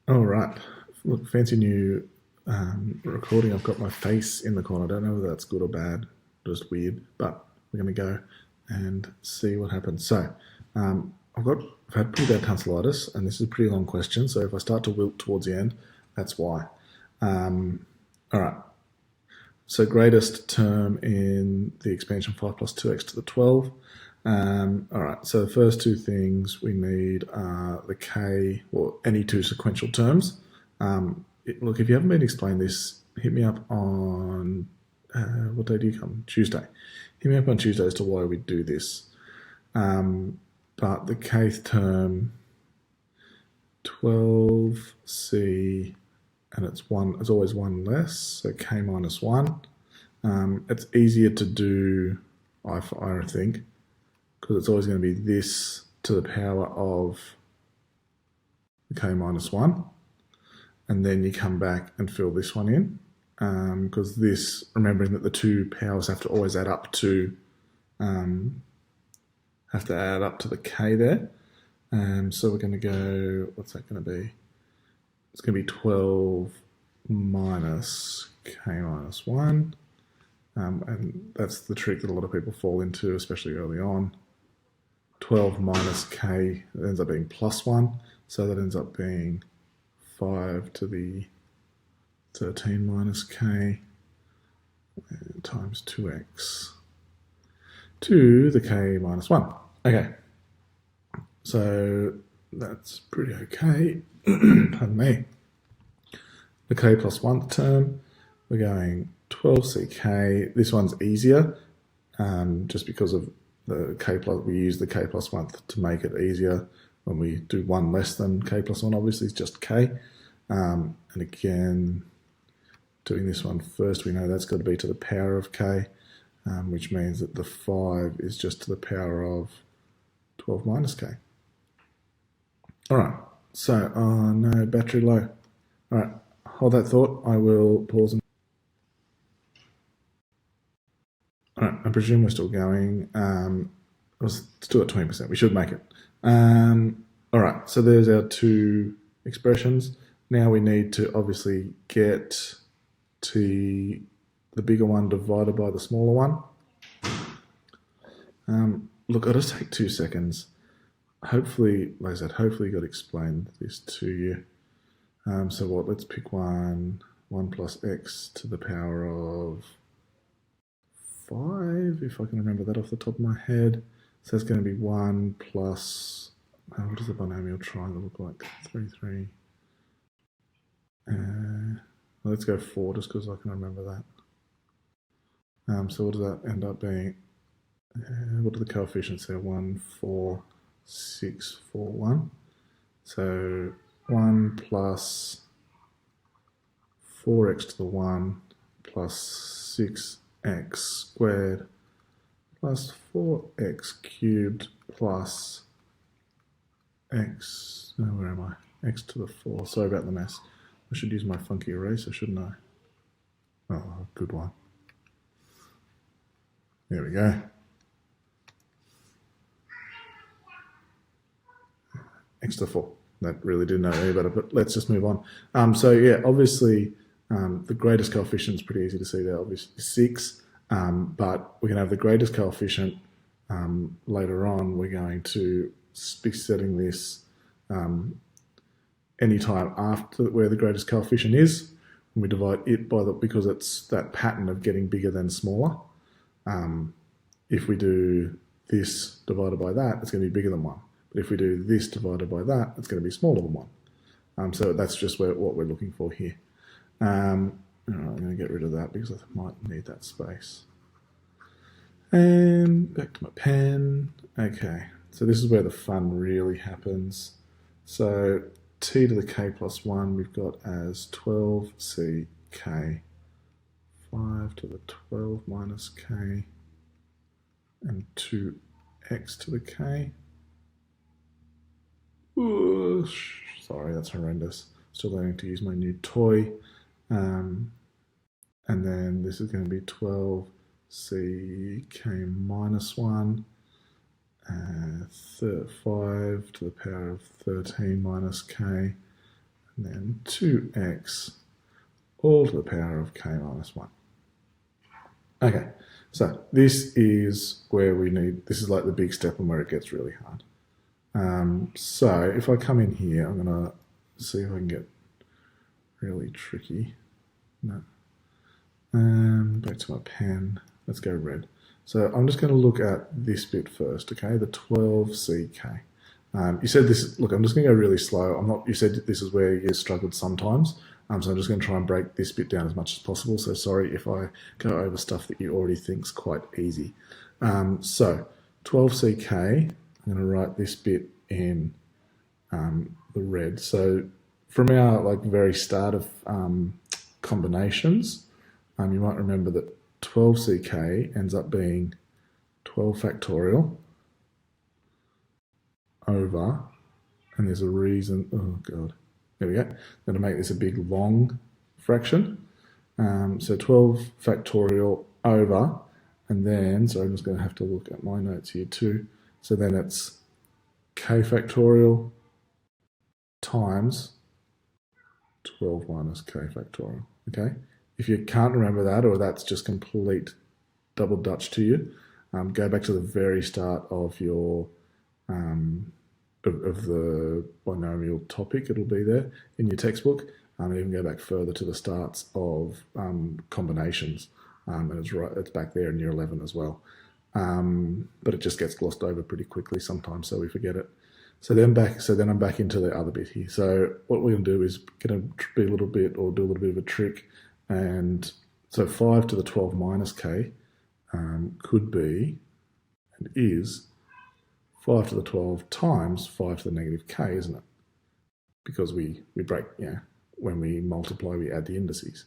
All right. Look, fancy new recording. I've got my face in the corner. I don't know whether that's good or bad, just weird, but we're going to go and see what happens. So, I've had pretty bad tonsillitis, and this is a pretty long question. So, if I start to wilt towards the end, that's why. All right. So, greatest term in the expansion 5 plus 2x to the 12. All right, so the first two things we need are the k, or any two sequential terms. Look, if you haven't been explained this, hit me up on, what day do you come? Tuesday. Hit me up on Tuesday as to why we do this. But the kth term, 12c, and it's always one less, so k minus 1. It's easier to do, I think, because it's always going to be this to the power of k minus 1. And then you come back and fill this one in. Because this, remembering that the two powers have to always add up to the k there. So we're going to go, what's that going to be? It's going to be 12 minus k minus 1. And that's the trick that a lot of people fall into, especially early on. 12 minus k ends up being plus 1, so that ends up being 5 to the 13 minus k times 2x to the k minus 1. Okay, so that's pretty okay. Pardon me. The k plus 1th term, we're going 12ck. This one's easier, just because of the k plus, we use the k plus 1th to make it easier. When we do one less than k plus 1, obviously it's just k. And again, doing this one first, we know that's got to be to the power of k, which means that the 5 is just to the power of 12 minus k. All right, so, oh no, battery low. All right, hold that thought. I will pause and all right, I presume we're still going. We're still at 20%. We should make it. All right, so there's our two expressions. Now we need to obviously get to the bigger one divided by the smaller one. Look, I'll just take 2 seconds. Hopefully, like I said, hopefully got explained this to you. So what, let's pick 1 plus x to the power of 5, if I can remember that off the top of my head. So that's going to be 1 plus, what does the binomial triangle look like? 3, 3. Well, let's go 4 just because I can remember that. So what does that end up being? What are the coefficients there? 1, 4, 6, 4, 1. So 1 plus 4x to the 1 plus 6x squared plus 4x cubed plus x, where am I? X to the 4. Sorry about the mess. I should use my funky eraser, shouldn't I? Oh, good one. There we go. X to the 4. That really didn't know any better, but let's just move on. So yeah, obviously the greatest coefficient is pretty easy to see there, obviously 6, but we can have the greatest coefficient later on. We're going to be setting this anytime after where the greatest coefficient is, when we divide it by because it's that pattern of getting bigger than smaller. If we do this divided by that, it's going to be bigger than 1. But if we do this divided by that, it's going to be smaller than 1. So that's just what we're looking for here. I'm going to get rid of that because I might need that space. And back to my pen. Okay, so this is where the fun really happens. So t to the k plus 1 we've got as 12ck, 5 to the 12 minus k, and 2x to the k. Ooh, sorry, that's horrendous. Still learning to use my new toy. And then this is going to be 12ck minus 1, 5 to the power of 13 minus k, and then 2x all to the power of k minus 1. Okay, so this is where we need, this is like the big step and where it gets really hard. So if I come in here, I'm going to see if I can get really tricky. No. Back to my pen. Let's go red. So I'm just going to look at this bit first, okay? The 12ck. You said this, look, I'm just going to go really slow. I'm not, you said this is where you struggled sometimes. So I'm just going to try and break this bit down as much as possible. So sorry if I go over stuff that you already think's quite easy. So 12ck, I'm going to write this bit in the red. So from our like very start of combinations, you might remember that 12ck ends up being 12 factorial over, and there's a reason, oh god, there we go. I'm going to make this a big long fraction. So 12 factorial over, and then, so I'm just going to have to look at my notes here too. So then it's k factorial times 12 minus k factorial, okay? If you can't remember that, or that's just complete double Dutch to you, go back to the very start of your of the binomial topic. It'll be there in your textbook. And even go back further to the starts of combinations, and it's back there in year 11 as well. But it just gets glossed over pretty quickly sometimes, so we forget it. So then I'm back into the other bit here. So what we're going to do is going to be a little bit, or do a little bit of a trick. And so 5 to the 12 minus k could be, and is, 5 to the 12 times 5 to the negative k, isn't it? Because we break, yeah, when we multiply, we add the indices.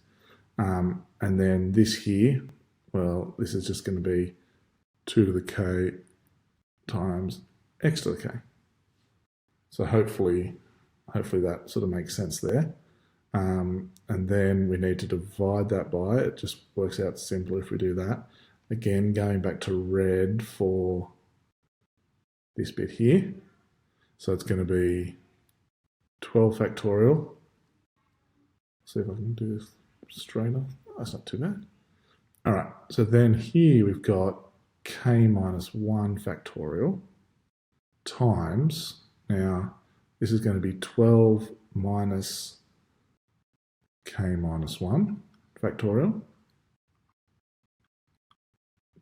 And then this here, well, this is just going to be 2 to the k times x to the k. So hopefully that sort of makes sense there. And then we need to divide that by, it just works out simpler if we do that. Again, going back to red for this bit here. So it's going to be 12 factorial. See if I can do this straighter. That's not too bad. All right, so then here we've got k minus 1 factorial times, now this is going to be 12 minus k minus 1 factorial,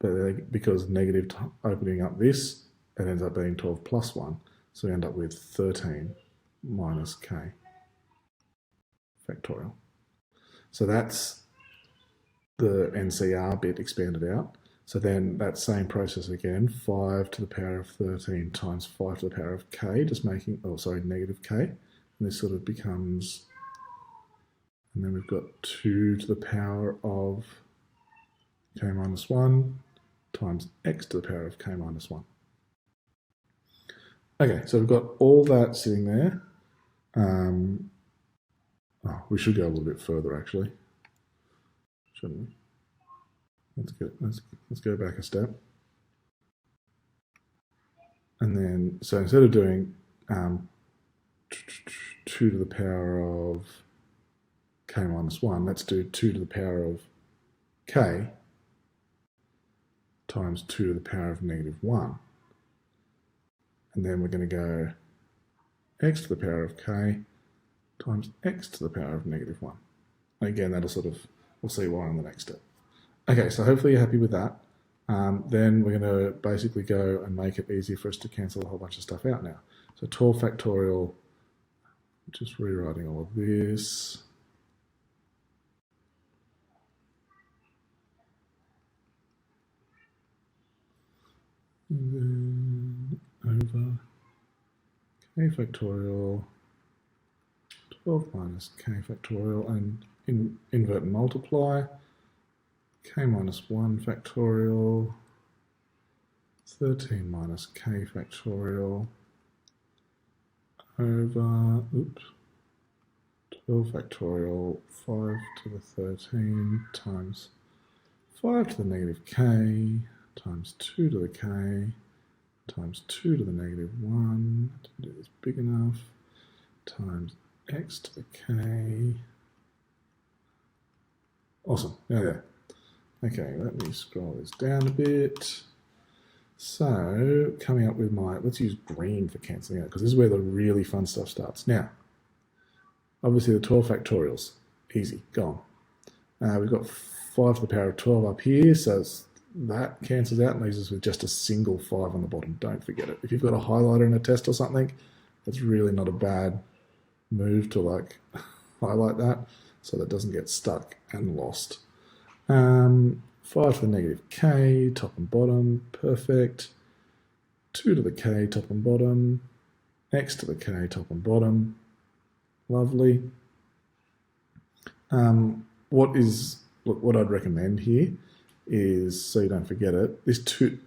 but because negative opening up this, it ends up being 12 plus 1, so we end up with 13 minus k factorial. So that's the NCR bit expanded out. So then that same process again, 5 to the power of 13 times 5 to the power of k, just making, oh sorry, negative k. And this sort of becomes, and then we've got 2 to the power of k minus 1 times x to the power of k minus 1. Okay, so we've got all that sitting there. We should go a little bit further actually, shouldn't we? Let's go back a step. And then, so instead of doing 2 to the power of k minus 1, let's do 2 to the power of k times 2 to the power of negative 1. And then we're going to go x to the power of k times x to the power of negative 1. And again, that'll sort of, we'll see why on the next step. Okay, so hopefully you're happy with that. Then we're going to basically go and make it easier for us to cancel a whole bunch of stuff out now. So 12 factorial, just rewriting all of this. And then over k factorial, 12 minus k factorial, and invert and multiply. K minus 1 factorial, 13 minus k factorial, over, 12 factorial, 5 to the 13 times 5 to the negative k times 2 to the k times 2 to the negative 1, to do this big enough, times x to the k. Awesome. Yeah. Okay, let me scroll this down a bit. So, coming up with let's use green for cancelling out, because this is where the really fun stuff starts. Now, obviously the 12 factorials, easy, gone. We've got 5 to the power of 12 up here, so that cancels out and leaves us with just a single 5 on the bottom. Don't forget it. If you've got a highlighter in a test or something, it's really not a bad move to like highlight that so that it doesn't get stuck and lost. 5 to the negative k, top and bottom, perfect. 2 to the k, top and bottom. X to the k, top and bottom, lovely. What I'd recommend here is, so you don't forget it, this 2,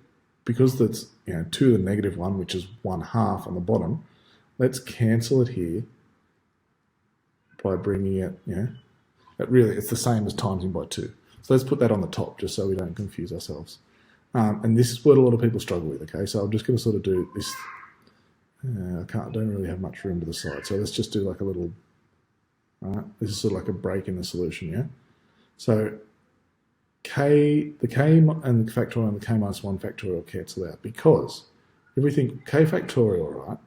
because that's 2 to the negative 1, which is 1/2 on the bottom, let's cancel it here by bringing it, it's the same as timesing by 2. So let's put that on the top just so we don't confuse ourselves. And this is what a lot of people struggle with, okay? So I'm just going to sort of do this. I don't really have much room to the side. So let's just do like a little, right? This is sort of like a break in the solution, yeah? So the k and the factorial and the k minus 1 factorial cancel out, because if we think k factorial, right,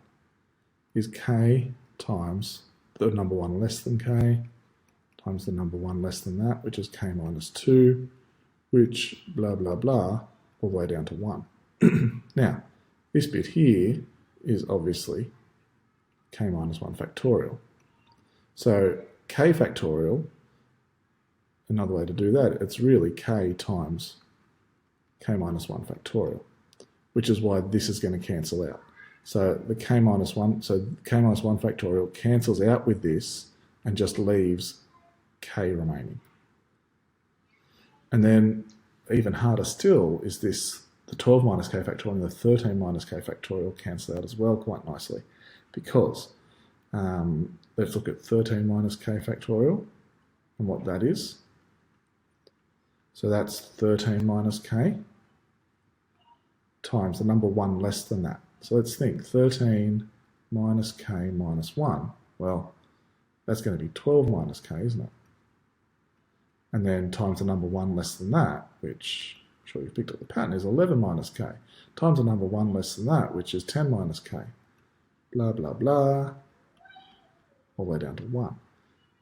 is k times the number 1 less than k times the number 1 less than that, which is k minus 2, which blah, blah, blah, all the way down to 1. Now, this bit here is obviously k minus 1 factorial. So k factorial, another way to do that, it's really k times k minus 1 factorial, which is why this is going to cancel out. So the k minus 1 factorial cancels out with this and just leaves k remaining. And then even harder still is this, the 12 minus k factorial and the 13 minus k factorial cancel out as well quite nicely, because let's look at 13 minus k factorial and what that is. So that's 13 minus k times the number 1 less than that. So let's think, 13 minus k minus 1. Well, that's going to be 12 minus k, isn't it? And then times the number 1 less than that, which I'm sure you've picked up the pattern, is 11 minus k, times the number 1 less than that, which is 10 minus k, blah, blah, blah, all the way down to 1.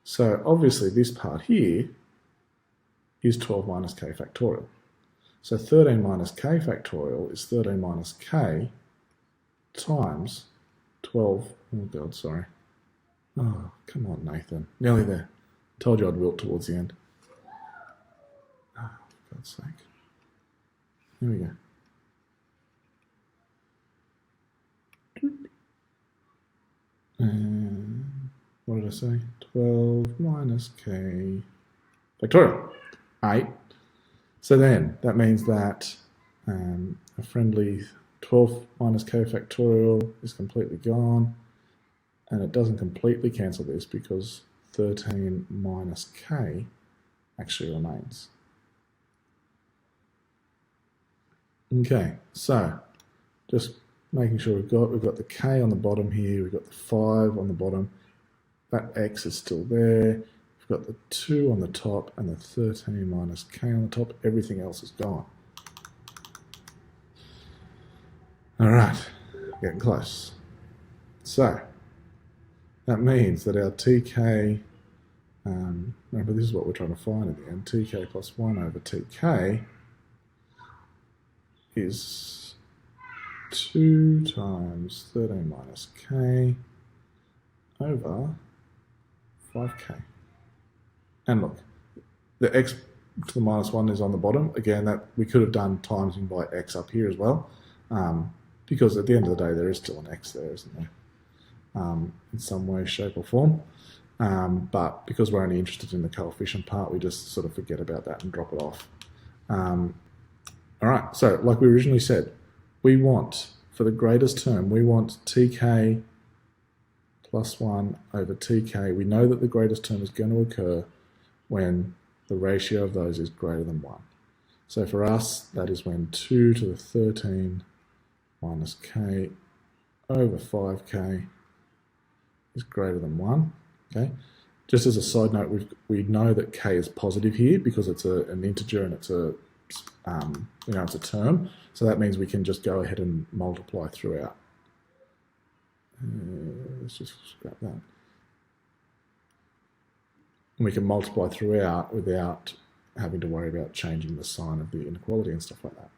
So obviously this part here is 12 minus k factorial. So 13 minus k factorial is 13 minus k times 12. Oh God, sorry. Oh, come on, Nathan. Nearly there. Told you I'd wilt towards the end. Oh, for God's sake. Here we go. And what did I say? 12 minus k factorial. 8. So then that means that a friendly 12 minus k factorial is completely gone, and it doesn't completely cancel this because 13 minus k actually remains. Okay, so just making sure we've got the k on the bottom here, we've got the 5 on the bottom, that x is still there, we've got the 2 on the top and the 13 minus k on the top, everything else is gone. All right, getting close. So that means that our tk, remember this is what we're trying to find at the end, tk plus 1 over tk is 2 times 13 minus k over 5k. And look, the x to the minus 1 is on the bottom. Again, that we could have done timesing by x up here as well, because at the end of the day there is still an x there, isn't there? In some way, shape or form. But because we're only interested in the coefficient part, we just sort of forget about that and drop it off. All right, so like we originally said, we want, for the greatest term, we want tk plus 1 over tk. We know that the greatest term is going to occur when the ratio of those is greater than 1. So for us, that is when 2 to the 13 minus k over 5k is greater than 1. Okay. Just as a side note, we know that k is positive here because it's an integer and it's a it's a term. So that means we can just go ahead and multiply throughout. Let's just scrap that. And we can multiply throughout without having to worry about changing the sign of the inequality and stuff like that.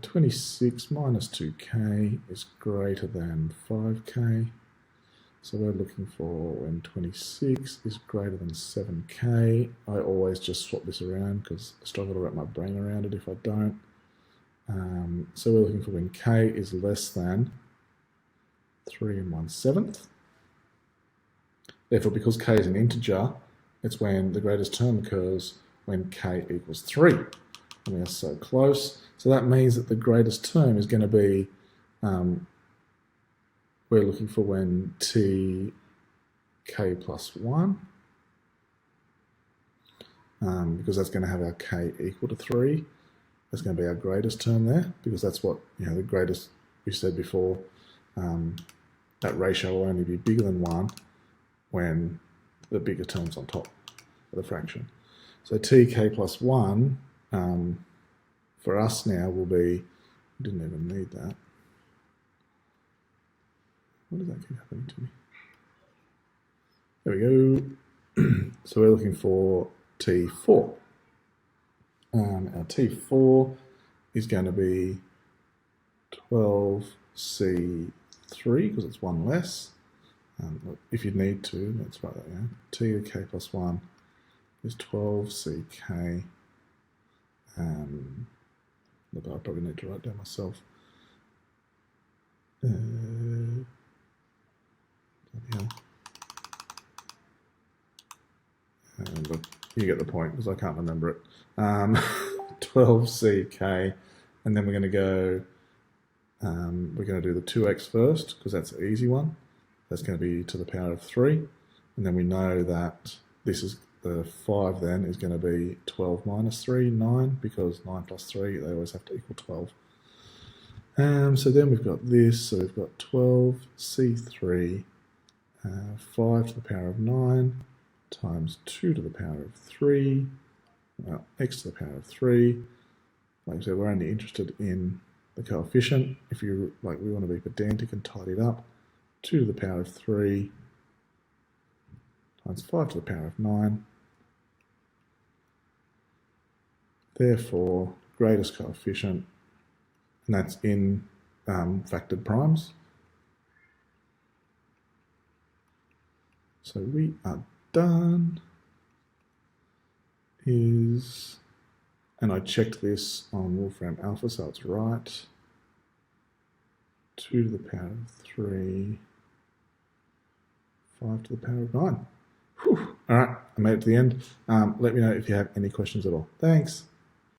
26 minus 2k is greater than 5k. So we're looking for when 26 is greater than 7k. I always just swap this around because I struggle to wrap my brain around it if I don't. So we're looking for when k is less than 3 1/7. Therefore, because k is an integer, it's when the greatest term occurs when k equals 3. And we are so close. So that means that the greatest term is going to be, we're looking for when t k plus 1, because that's going to have our k equal to 3. That's going to be our greatest term there, because that's what, the greatest, we said before, that ratio will only be bigger than 1 when the bigger term's on top of the fraction. So tk plus 1 for us now will be, we didn't even need that. What does that keep happening to me? There we go. So we're looking for T4. Our T4 is going to be 12C3 because it's one less. If you need to, let's write that down. T to k plus 1 is 12ck. But I probably need to write down myself. But you get the point because I can't remember it. 12ck, and then we're going to go. We're going to do the 2x first because that's the easy one. That's going to be to the power of 3, and then we know that this is the 5. Then is going to be 12 minus 3, 9, because 9 plus 3 they always have to equal 12. So then we've got this. So we've got 12c3, 5 to the power of 9 times 2 to the power of 3. Well, x to the power of 3. Like I said, we're only interested in the coefficient. If you we want to be pedantic and tidy it up. 2 to the power of 3 times 5 to the power of 9. Therefore, greatest coefficient, and that's in factored primes. So we are done. And I checked this on Wolfram Alpha, so it's right. 2 to the power of 3, 5 to the power of 9. Whew. All right, I made it to the end. Let me know if you have any questions at all. Thanks.